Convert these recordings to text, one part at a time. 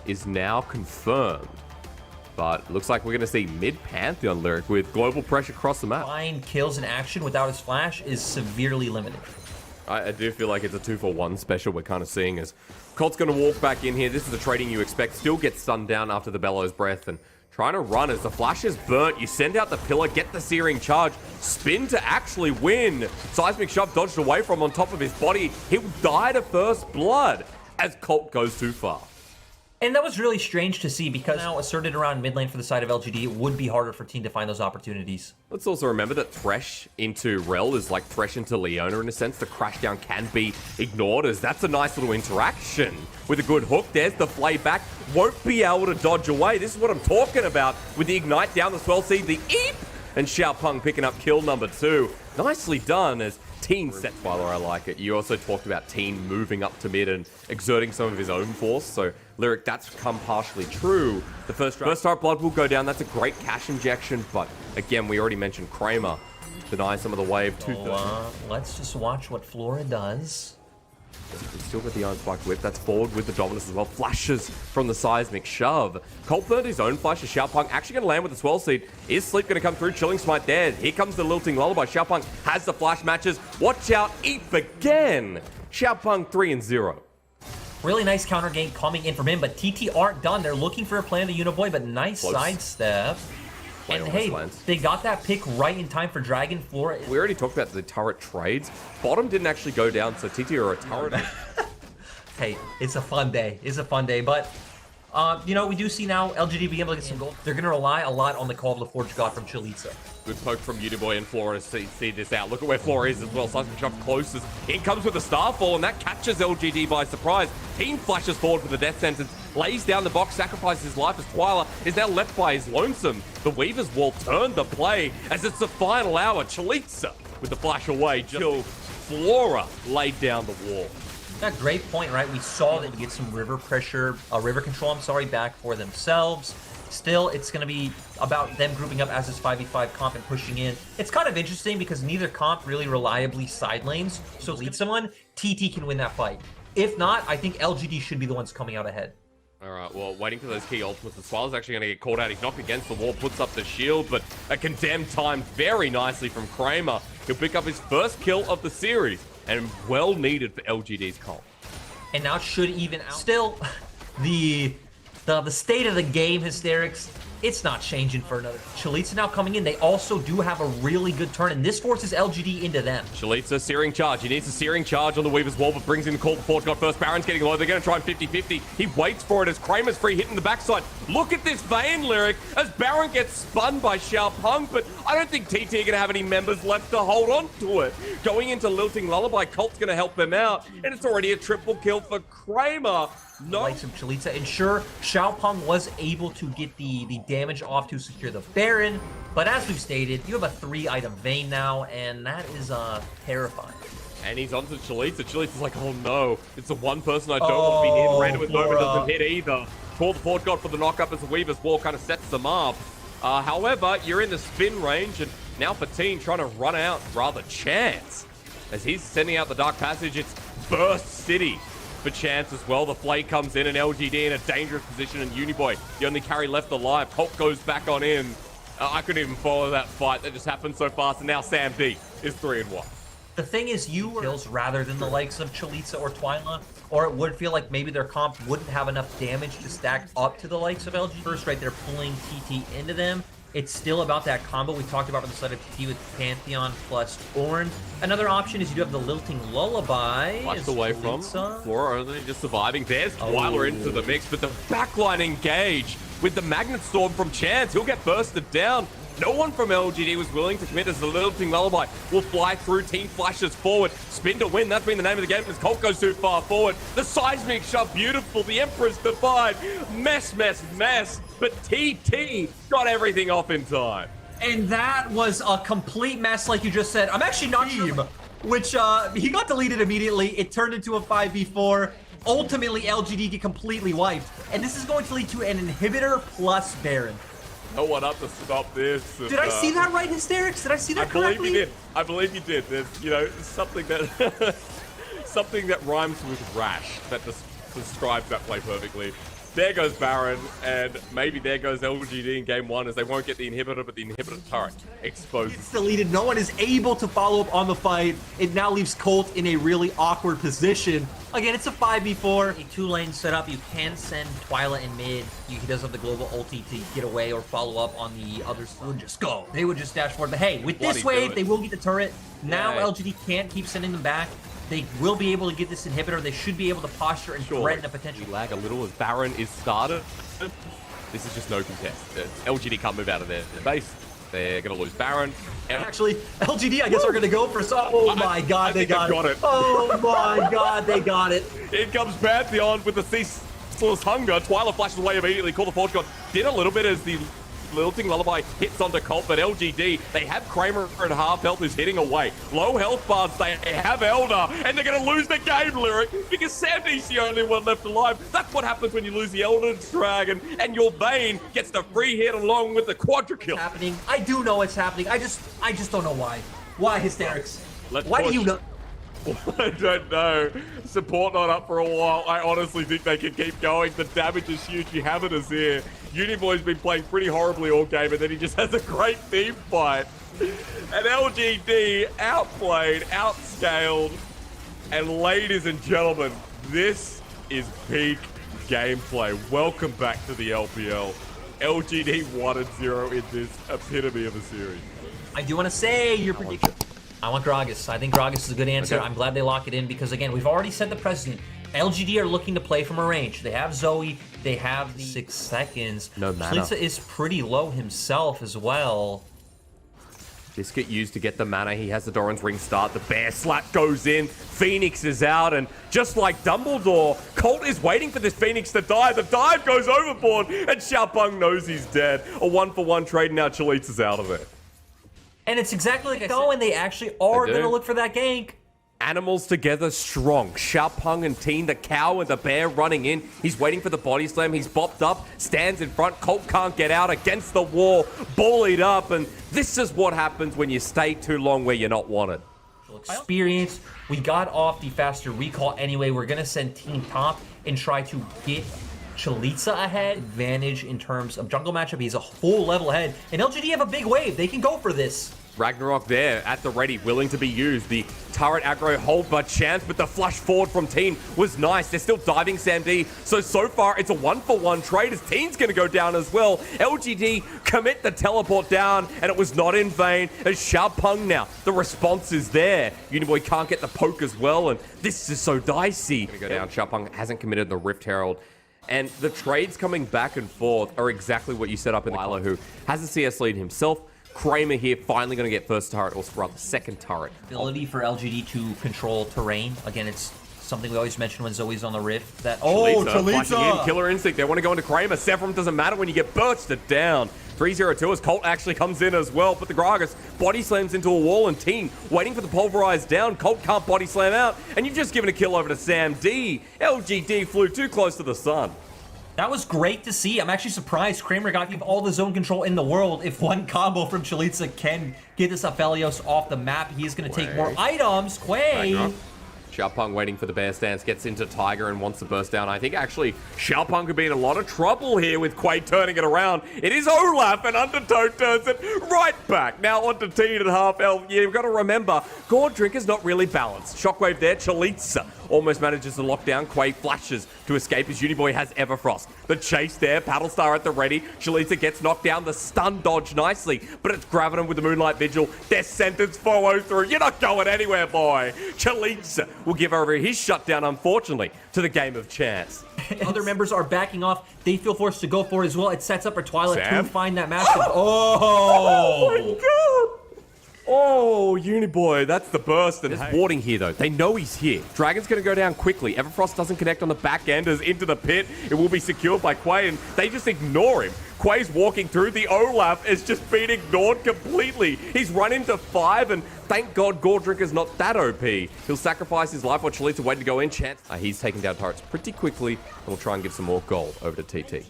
is now confirmed. But looks like we're going to see mid-Pantheon Lyric with global pressure across the map. Find kills in action without his flash is severely limited. I do feel like it's a 2-for-1 special we're kind of seeing as Colt's going to walk back in here. This is the trading you expect. Still gets stunned down after the Bellows Breath and trying to run as the flash is burnt. You send out the pillar, get the searing charge, spin to actually win. Seismic Shove dodged away from on top of his body. He'll die to first blood as Colt goes too far. And that was really strange to see because now asserted around mid lane for the side of LGD, it would be harder for Team to find those opportunities. Let's also remember that Thresh into Rel is like Thresh into Leona in a sense. The crashdown can be ignored as that's a nice little interaction with a good hook. There's the flay back. Won't be able to dodge away. This is what I'm talking about with the Ignite down the swell seed, the Eep, and Xiaopeng picking up kill number 2. Nicely done as Teen set Twyla, I like it. You also talked about Teen moving up to mid and exerting some of his own force. So, Lyric, that's come partially true. The first Heart Blood will go down. That's a great cash injection. But again, we already mentioned Kramer denies some of the wave. Let's just watch what Flora does. He's still got the Iron Spike Whip. That's forward with the Dominus as well. Flashes from the Seismic Shove. Colt burned his own flash. Xiaopeng actually going to land with the Swell Seed. Is Sleep going to come through? Chilling Smite there. Here comes the Lilting Lullaby. Xiaopeng has the flash matches. Watch out. Eep again. Xiaopeng 3-0. Really nice counter gank coming in from him, but TT aren't done. They're looking for a plan to Uniboy, but nice sidestep. And hey, they got that pick right in time for Dragon Flora. We already talked about the turret trades. Bottom didn't actually go down, so TT are a turret. Hey, it's a fun day. It's a fun day, but you know, we do see now LGD being able to get some gold. They're going to rely a lot on the Call of the Forge God from Chalitza. Good poke from Uniboy and Flora to see this out. Look at where Flora is as well. Seismic Shove closest. In comes with the Starfall, and that catches LGD by surprise. Team flashes forward for the death sentence, lays down the box, sacrifices his life as Twyla is now left by his lonesome. The Weaver's Wall turned the play as it's the final hour. Chalitza with the flash away. Just Flora laid down the wall. That great point, right? We saw that you get some river pressure, river control, back for themselves. Still, it's going to be about them grouping up as this 5v5 comp and pushing in. It's kind of interesting because neither comp really reliably side lanes. So lead someone, TT can win that fight. If not, I think LGD should be the ones coming out ahead. All right, well, waiting for those key ultimates. The Swallow's actually going to get called out. He's knocked against the wall, puts up the shield, but a condemned time very nicely from Kramer. He'll pick up his first kill of the series, and well needed for LGD's call. And now it should even out. Still, the state of the game, Hysterics, it's not changing for another. Chalitza now coming in. They also do have a really good turn, and this forces LGD into them. Chalitza, searing charge. He needs a searing charge on the Weaver's Wall, but brings in the Call to Forge God first. Baron's getting low. They're going to try and 50-50. He waits for it as Kramer's free hitting the backside. Look at this Vayne Lyric as Baron gets spun by Xiaopeng, but I don't think TT are going to have any members left to hold on to it. Going into Lilting Lullaby, Colt's going to help them out, and it's already a triple kill for Kramer. Likes of Chalitza, and sure, Xiaopeng was able to get the damage off to secure the Baron, but as we've stated, you have a 3-item Vayne now, and that is terrifying. And he's onto Chalitza. Chalitza's like, oh no, it's the one person I don't want to be near. Random with Nova doesn't hit either. Call the Forge God for the knockup as the Weaver's Wall kind of sets them up. However, you're in the spin range, and now for Teen trying to run out rather Chance. As he's sending out the Dark Passage, it's Burst City for Chance as well. The Flay comes in and LGD in a dangerous position, and Uniboy, the only carry left alive. Colt goes back on in. I couldn't even follow that fight. That just happened so fast, and now Sam D is 3-1. The thing is, you kills rather than the likes of Chalitza or Twyla, or it would feel like maybe their comp wouldn't have enough damage to stack up to the likes of LG. First, right, they're pulling TT into them. It's still about that combo we talked about on the side of TT with Pantheon plus Ornn. Another option is you do have the Lilting Lullaby. Flushed away from Flora, only just surviving. There's Twyla into the mix, but the backline engage with the Magnet Storm from Chance. He'll get bursted down. No one from LGD was willing to commit as the Lilting Lullaby will fly through. Team flashes forward. Spin to win. That's been the name of the game as Colt goes too far forward. The Seismic Shove, beautiful. The Emperor's Divide. Mess. But TT got everything off in time. And that was a complete mess, like you just said. I'm actually not sure. Which, he got deleted immediately. It turned into a 5v4. Ultimately, LGD get completely wiped. And this is going to lead to an inhibitor plus Baron. No one up to stop this. Did I see that right, Hysterics? Did I see that correctly? I believe you did. There's, you know, something that something that rhymes with rash that describes that play perfectly. There goes Baron, and maybe there goes LGD in game 1 as they won't get the inhibitor, but the inhibitor turret exposes. It's deleted. No one is able to follow up on the fight. It now leaves Colt in a really awkward position. Again, it's a 5v4. A 2-lane setup. You can send Twyla in mid. He does have the global ulti to get away or follow up on the others. They would just go. They would just dash forward. But hey, with this wave, they will get the turret. Now LGD can't keep sending them back. They will be able to get this inhibitor. They should be able to posture and threaten a potential. We lag a little as Baron is started. This is just no contest. LGD can't move out of their base. They're going to lose Baron. Actually, LGD, I guess, are going to go for some. Oh my god, they got it. Oh my god, they got it. In comes Pantheon with the ceaseless hunger. Twyla flashes away immediately. Call the Forge God did a little bit as the lilting lullaby hits onto Colt, but LGD, they have Kramer at half health who's hitting away. Low health bars, they have Elder, and they're going to lose the game, Lyric, because Sandy's the only one left alive. That's what happens when you lose the Elder Dragon, and your Vayne gets the free hit along with the quadra kill. It's happening. I do know it's happening. I just don't know why. Why hysterics? Why do you know? I don't know. Support not up for a while. I honestly think they can keep going. The damage is huge. You have it as here. Uniboy's been playing pretty horribly all game, and then he just has a great team fight. And LGD outplayed, outscaled, and ladies and gentlemen, this is peak gameplay. Welcome back to the LPL. LGD 1-0 in this epitome of a series. I do want to say your prediction. I want Gragas. I think Gragas is a good answer. Okay. I'm glad they lock it in because, again, we've already set the precedent. LGD are looking to play from a range. They have Zoe. They have the 6 seconds. No mana. Slitza is pretty low himself as well. This get used to get the mana. He has the Doran's Ring start. The bear slap goes in. Phoenix is out. And just like Dumbledore, Colt is waiting for this Phoenix to die. The dive goes overboard. And Xiaopeng knows he's dead. A 1-for-1 trade. Now Chalitza's out of it. And it's exactly like I said, and they actually are going to look for that gank. Animals together strong. Xiaopeng and Teen, the cow and the bear running in. He's waiting for the body slam. He's bopped up, stands in front. Colt can't get out against the wall, bullied up. And this is what happens when you stay too long where you're not wanted. Experience. We got off the faster recall anyway. We're going to send Teen top and try to get Chalitza ahead. Advantage in terms of jungle matchup. He's a full level ahead. And LGD have a big wave. They can go for this. Ragnarok there at the ready, willing to be used. The turret aggro hold by chance, but the flush forward from Teen was nice. They're still diving Sam D. So far, it's a 1-for-1 trade as Teen's going to go down as well. LGD commit the teleport down, and it was not in vain as Xiaopeng now. The response is there. Uniboy can't get the poke as well, and this is so dicey. Gonna go down. Xiaopeng hasn't committed the Rift Herald. And the trades coming back and forth are exactly what you set up in the Tyler, who has a CS lead himself. Kramer here finally going to get first turret, or rather second turret. Ability for LGD to control terrain. Again, it's something we always mention when Zoe's on the Rift. That Chalitza! Killer instinct. They want to go into Kramer. Sephiroth doesn't matter when you get bursted down. 3-0-2 as Colt actually comes in as well, but the Gragas body slams into a wall and Teen waiting for the pulverize down. Colt can't body slam out, and you've just given a kill over to Sam D. LGD flew too close to the sun. That was great to see. I'm actually surprised Kramer got all the zone control in the world. If one combo from Chalitza can get this Aphelios off the map, he's going to take more items. Quay! Xiaopeng waiting for the bear stance, gets into Tiger and wants to burst down. I think actually Xiaopeng could be in a lot of trouble here with Quay turning it around. It is Olaf, and Undertow turns it right back. Now onto Teen at half health. You've got to remember, Gourd Drinker's not really balanced. Shockwave there, Chalitza almost manages to lock down. Quay flashes to escape as Uniboy has Everfrost. The chase there, Paddlestar at the ready. Chalitza gets knocked down, the stun dodge nicely, but it's Graviton with the Moonlight Vigil. Their sentence follows through. You're not going anywhere, boy. Chalitza will give over his shutdown, unfortunately, to the game of chance. Other members are backing off. They feel forced to go for it as well. It sets up for Twyla to find that massive. Oh my god! Oh, Uniboy, that's the burst. And there's warding here, though. They know he's here. Dragon's going to go down quickly. Everfrost doesn't connect on the back end as into the pit. It will be secured by Quay, and they just ignore him. Quay's walking through. The Olaf is just being ignored completely. He's run into 5, and thank God Gourd Drinker's not that OP. He'll sacrifice his life while Chalitza waiting to go in. Chance. He's taking down turrets pretty quickly, and we'll try and give some more gold over to TT.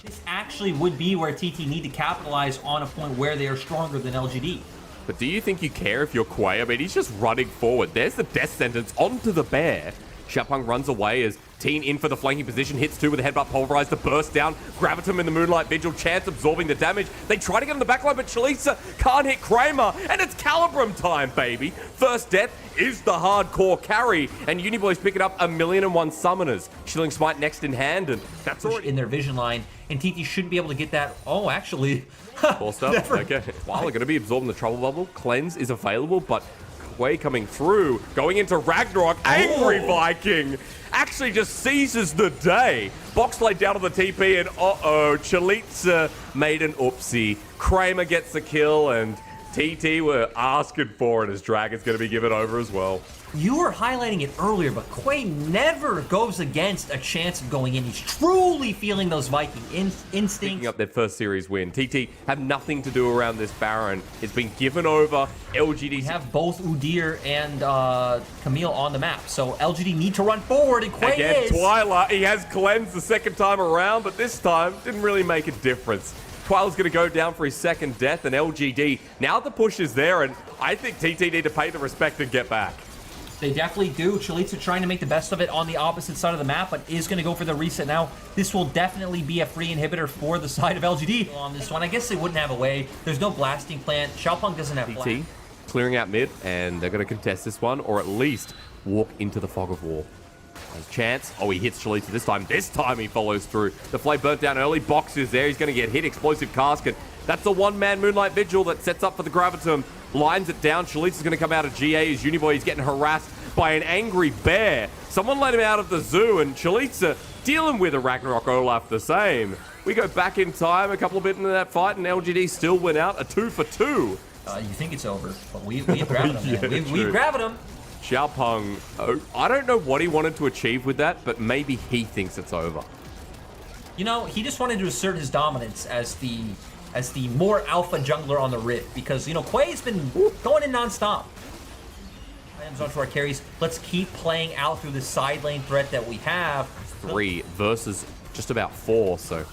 This actually would be where TT need to capitalize on a point where they are stronger than LGD. But do you think you care if you're Quay? I mean, he's just running forward. There's the death sentence onto the bear. Xiaopeng runs away as Teen in for the flanking position, hits 2 with a headbutt pulverized, the burst down, Gravitum in the Moonlight Vigil, Chance absorbing the damage. They try to get on the backline, but Chalisa can't hit Kramer, and it's Calibrum time, baby. First death is the hardcore carry, and Uniboys picking up 1,000,001 summoners. Chilling Smite next in hand, and that's already in their vision line, and TT shouldn't be able to get that. Oh, actually. Forced up, okay. Wow, they're going to be absorbing the Trouble Bubble. Cleanse is available, but Quay coming through, going into Ragnarok. Angry Viking actually just seizes the day. Box laid down on the TP, and Chalitza made an oopsie. Kramer gets the kill, and TT were asking for it as Dragon's going to be given over as well. You were highlighting it earlier, but Quay never goes against a chance of going in. He's truly feeling those Viking instincts. Picking up their first series win. TT have nothing to do around this Baron. It's been given over. LGD have both Udyr and Camille on the map, so LGD need to run forward, and Quay again, Twilight, he has cleansed the second time around, but this time didn't really make a difference. Twile's going to go down for his second death, and LGD, now the push is there, and I think TT need to pay the respect and get back. They definitely do. Chalitza trying to make the best of it on the opposite side of the map, but is going to go for the reset now. This will definitely be a free inhibitor for the side of LGD on this one. I guess they wouldn't have a way. There's no blasting plant. Xiaopeng doesn't have TT clearing out mid, and they're going to contest this one, or at least walk into the fog of war. There's chance. Oh, he hits Chalitza this time. This time he follows through. The flame burnt down early. Box is there. He's going to get hit. Explosive casket. That's the one-man Moonlight Vigil that sets up for the Gravitum. Lines it down. Chalitza's going to come out of GA as Uniboy is getting harassed by an angry bear. Someone let him out of the zoo, and Chalitza dealing with a Ragnarok Olaf the same. We go back in time a couple of bit into that fight, and LGD still went out a 2 for 2. You think it's over, but we've grabbed him, man. We've grabbed him. Xiaopeng, I don't know what he wanted to achieve with that, but maybe he thinks it's over. You know, he just wanted to assert his dominance as the more alpha jungler on the Rift, because, you know, Quay's been going in non-stop. Items onto our carries. Let's keep playing out through the side lane threat that we have. 3 versus just about 4, so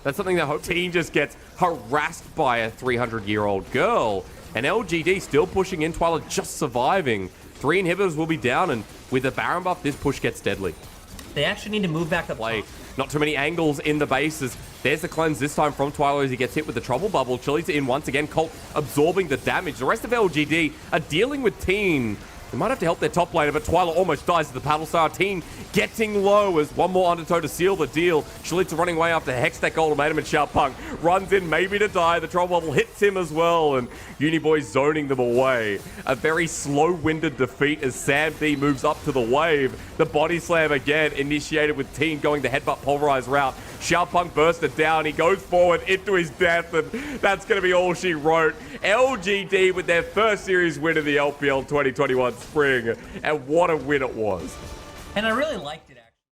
that's something that Hope Team just gets harassed by a 300-year-old girl. And LGD still pushing in, Twilight just surviving. 3 inhibitors will be down, and with the Baron buff, this push gets deadly. They actually need to move back up. Play. Not too many angles in the bases. There's the cleanse this time from Twilight as he gets hit with the Trouble Bubble. Chalitza in once again. Colt absorbing the damage. The rest of LGD are dealing with Teen. They might have to help their top laner, but Twilight almost dies to the Paddle Star. Teen getting low as one more undertow to seal the deal. Chalitza running away after Hextech Ultimatum, and Xiaopeng runs in maybe to die. The Trouble Bubble hits him as well, and Uniboy zoning them away. A very slow-winded defeat as Sam D moves up to the wave. The body slam again initiated with Teen going the headbutt pulverized route. Xiaopeng bursted down. He goes forward into his death, and that's going to be all she wrote. LGD with their first series win of the LPL 2021 spring, and what a win it was. And I really liked it.